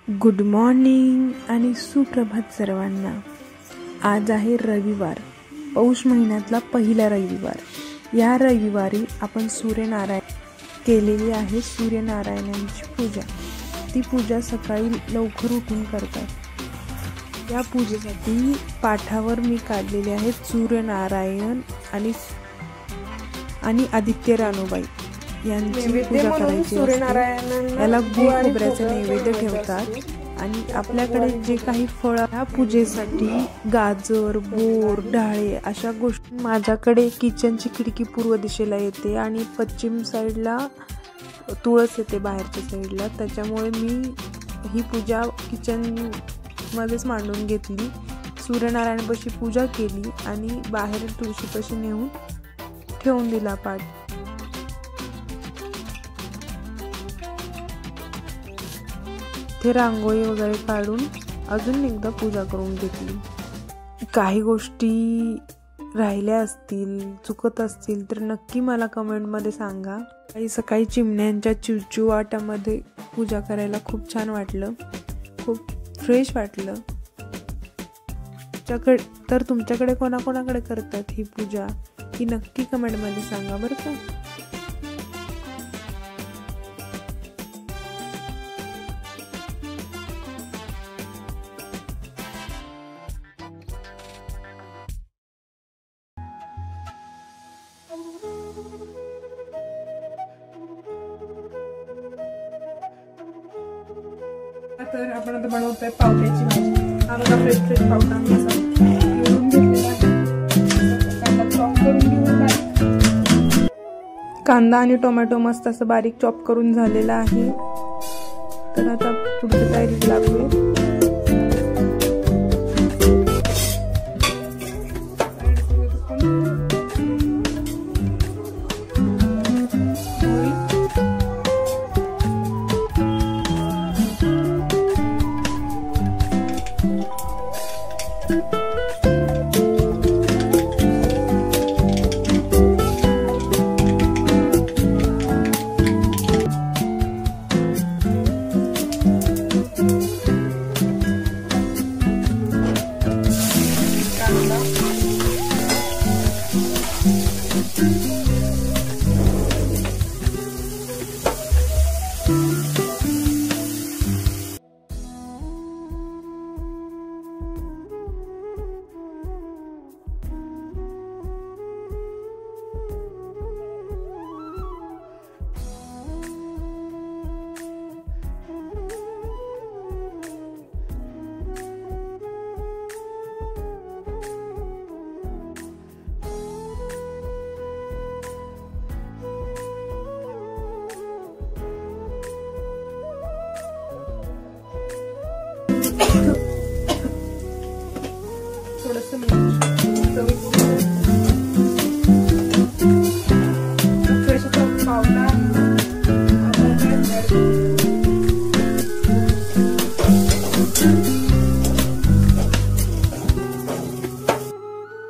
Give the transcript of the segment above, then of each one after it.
Good morning आणि सुप्रभात सर्वांना। आज आहे रविवार, पौष महिन्यातला पहिला रविवार। या रविवारी आपण सूर्यनारायण केलेली आहे सूर्यनारायणांची पूजा। ती पूजा सकाळी लवकर उठून करतात। या पूजेसाठी पाठावर मी काढलेले आहेत सूर्यनारायण आणि आदित्य रानूबाई यांची पूजा करायची असते। याला गुळ खोबऱ्याचे नैवेद्य ठेवतात आणि आपल्याकडे जे काही फळ या पूजेसाठी गाजर, बोर, डाळे अशा गोष्टी। माझ्याकडे किचनची खिडकी पूर्व दिशेला येते आणि पश्चिम साईडला तुळस येते बाहेरच्या साईडला, त्याच्यामुळे मी ही पूजा किचन मध्येच मांडून घेतली। सूर्यनारायणपाशी पूजा केली आणि बाहेर तुळशीपाशी नेऊन ठेवून दिला पाठ। ते रांगोळी वगैरे काढून अजून एकदा पूजा करून घेतली। काही गोष्टी राहिल्या असतील, चुकत असतील तर नक्की मला कमेंटमध्ये सांगा। सकाळी चिमण्यांच्या चिवचिवाटामध्ये पूजा करायला खूप छान वाटलं, खूप फ्रेश वाटलं। तर तुमच्याकडे कोणाकोणाकडे करतात ही पूजा ही नक्की कमेंटमध्ये सांगा बरं का। तर आपण आता बनवतोय पावट्याची भाजी। हा बघा फ्रेश फ्रेश पावटा घेऊन घेतलेला आहे। चॉप करून घेऊन कांदा आणि टोमॅटो मस्त असं बारीक चॉप करून झालेला आहे। तर आता पुढच्या तयारीला लागूया।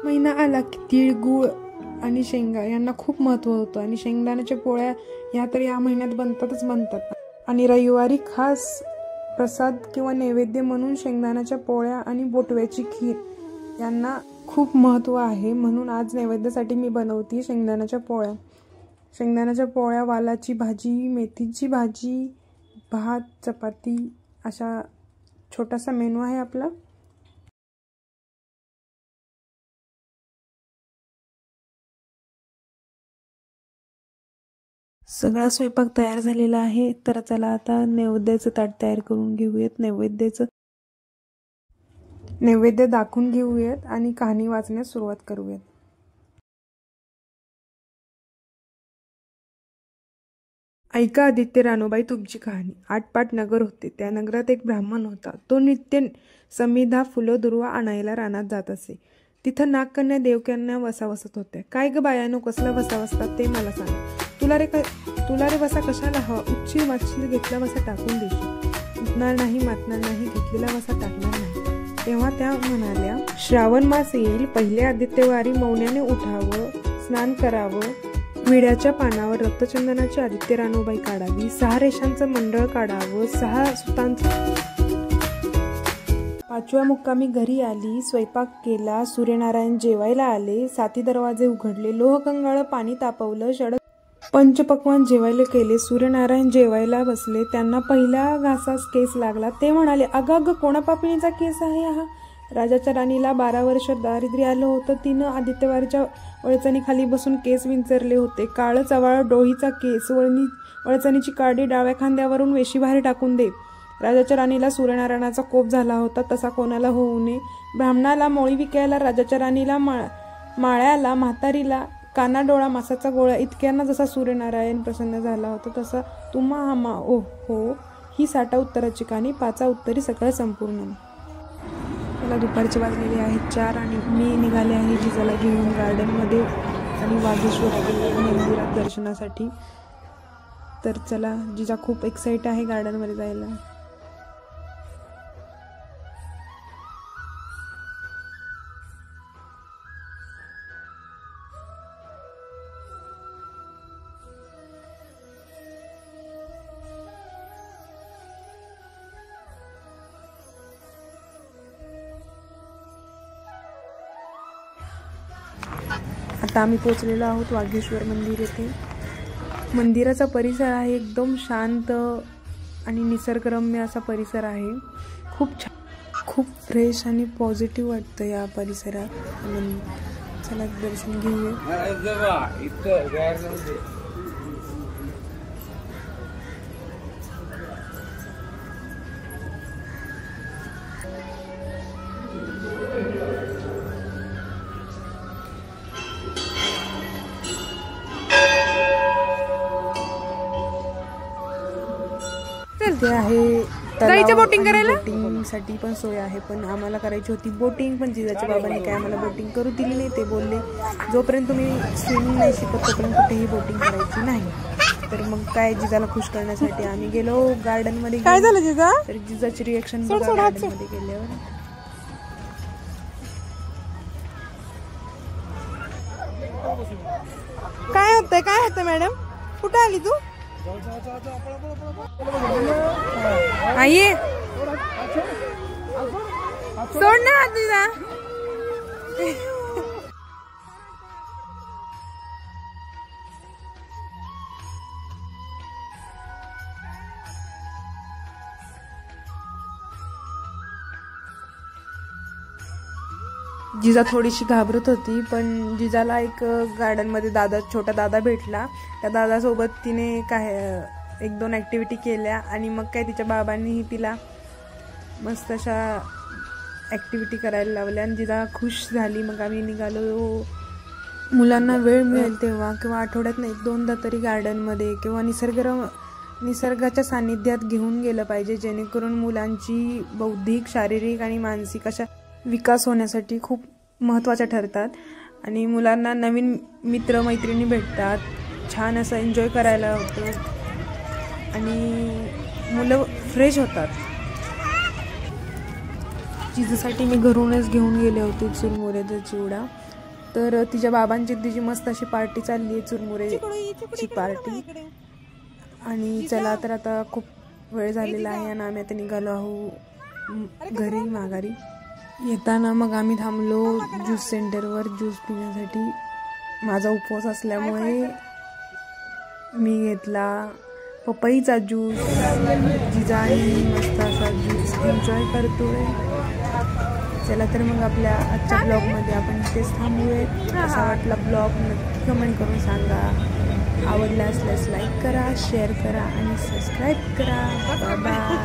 महिना आला की तीळ, गुळ आणि शेंगा यांना खूप महत्त्व होतं आणि शेंगदाण्याच्या पोळ्या ह्या तर या महिन्यात बनतात। आणि रविवारी खास प्रसाद किंवा नैवेद्य म्हणून शेंगदाण्याच्या पोळ्या आणि बोटव्याची खीर यांना खूप महत्त्व आहे। म्हणून आज नैवेद्यासाठी मी बनवते शेंगदाण्याच्या पोळ्या। शेंगदाण्याच्या पोळ्या, वालाची भाजी, मेथीची भाजी, भात, चपाती अशा छोटासा मेनू आहे आपला। सगळा स्वयंपाक तयार झालेला आहे। तर चला आता नैवेद्याचं ताट तयार करून घेऊयात। नैवेद्य दाखवून घेऊयात आणि कहाणी वाचण्यास सुरुवात करूयात। ऐका आदित्य रानूबाई तुमची कहाणी। आटपाट नगर होते। त्या नगरात एक ब्राह्मण होता। तो नित्य समिधा, फुलं, दुर्वा आणायला रानात जात असे। तिथं नागकन्या, देवकन्या वसावसत होत्या। काय ग बायानो, कसला वसा वसतात ते मला सांग। तुला रे वसा कशाला हवा? उच्चील मागशील, घेतला वसा टाकून देशील। उठणार नाही, मातणार नाही, घेतलेला वसा टाकणार नाही। तेव्हा त्या म्हणाल्या, श्रावण मास येईल, पहिल्या आदित्यवारी मौन्याने उठावं, स्नान करावं, विड्याच्या पानावर रक्तचंदनाची आदित्य रानूबाई काढावी, 6 रेषांचं मंडळ काढावं, 6 सुतांचं 5व्या मुक्कामी घरी आली, स्वयंपाक केला, सूर्यनारायण जेवायला आले, 7 दरवाजे उघडले, लोहकंगाळ पाणी तापवलं, पंचपक्वान जेवायला केले. सूर्यनारायण जेवायला बसले. त्यांना पहिल्या घासास केस लागला. ते म्हणाले, अगं कोणा पापिणीचा केस आहे हा? राजाच्या राणीला 12 वर्ष दारिद्र्य आलं होतं. तिनं आदित्यवारच्या वळचणीखाली बसून केस विंचरले होते. काळं चवाळ डोळीचा केस, वळचणीची काडी डाव्या खांद्यावरून वेशीबाहेर टाकून दे. राजाच्या राणीला सूर्यनारायणाचा कोप झाला होता. तसा कोणाला होऊ नये. ब्राह्मणाला मोळी विकायला, राजाच्या राणीला माळ्याला, म्हातारीला कानाडोळा मासाचा गोळा, इतक्यांना जसा सूर्यनारायण प्रसन्न झाला होता तसा तुम्हा हामा ओ हो. ही 60 उत्तराची कहाणी, 5 उत्तरी सकाळ संपूर्ण. मला दुपारचे वाजलेले आहेत 4 आणि मी निघाले आहे जिजाला घेऊन गार्डनमध्ये आणि वागेश्वर मंदिरात दर्शनासाठी. तर चला, जिजा खूप एक्साइट आहे गार्डनमध्ये जायला. आता आम्ही पोचलेलो आहोत वागेश्वर मंदिर येथे. मंदिराचा परिसर आहे एकदम शांत आणि निसर्गरम्य असा परिसर आहे. खूप छान, खूप फ्रेश आणि पॉझिटिव्ह वाटतं या परिसरात. चला दर्शन घेऊया. ते आहे बोटिंग करायला, बोटिंगसाठी पण सोय आहे. पण आम्हाला करायची होती बोटिंग, पण जिजाच्या बाबांनी काय आम्हाला बोटिंग करू दिली नाही. ते बोलले जोपर्यंत तुम्ही स्विमिंग नाही शिकत तोपर्यंत कुठेही बोटिंग करायची नाही. तर मग काय, जिजाला खुश करण्यासाठी आम्ही गेलो गार्डन मध्ये. काय झालं जिजा? तर जिजाची रिएक्शन बघा गार्डन मध्ये गेल्यावर. काय होतंय मॅडम? कुठे आली तू? आइए सोड ना तुझा. जिजा थोडीशी घाबरत होती, पण जिजाला एक गार्डनमध्ये छोटा दादा भेटला. त्या दादासोबत तिने काय 1-2 ॲक्टिव्हिटी केल्या आणि मग काय तिच्या बाबांनीही तिला मस्त अशा ॲक्टिव्हिटी करायला लावल्या आणि जिजा खुश झाली. मग आम्ही निघालो. मुलांना वेळ मिळेल तेव्हा किंवा आठवड्यात 1-2दा तरी गार्डनमध्ये किंवा निसर्गाच्या सानिध्यात घेऊन गेलं पाहिजे, जेणेकरून मुलांची बौद्धिक, शारीरिक आणि मानसिक अशा विकास होण्यासाठी खूप महत्त्वाच्या ठरतात. आणि मुलांना नवीन मित्र-मैत्रिणी भेटतात, छान असं एन्जॉय करायला होतं आणि मुलं फ्रेश होतात. जिजासाठी मी घरूनच घेऊन गेले होते चुरमुऱ्याचा चिवडा. तर तिच्या बाबांची तिची मस्त अशी पार्टी चालली आहे, चुरमुऱ्याची पार्टी. आणि चला, तर आता खूप वेळ झालेला आहे आणि आम्ही आता निघालो आहोत घरी माघारी. येताना मग आम्ही थांबलो ज्यूस सेंटरवर ज्यूस पिण्यासाठी. माझा उपवास असल्यामुळे मी घेतला पपईचा ज्यूस. जिजा आणि मस्त असा ज्यूस एन्जॉय करतोय. चला, तर मग आपल्या आजच्या ब्लॉगमध्ये आपण इथेच थांबूयात. कसा वाटला ब्लॉग नक्की कमेंट करून सांगा. आवडला असल्यास लाईक करा, शेअर करा आणि सबस्क्राईब करा. बाय.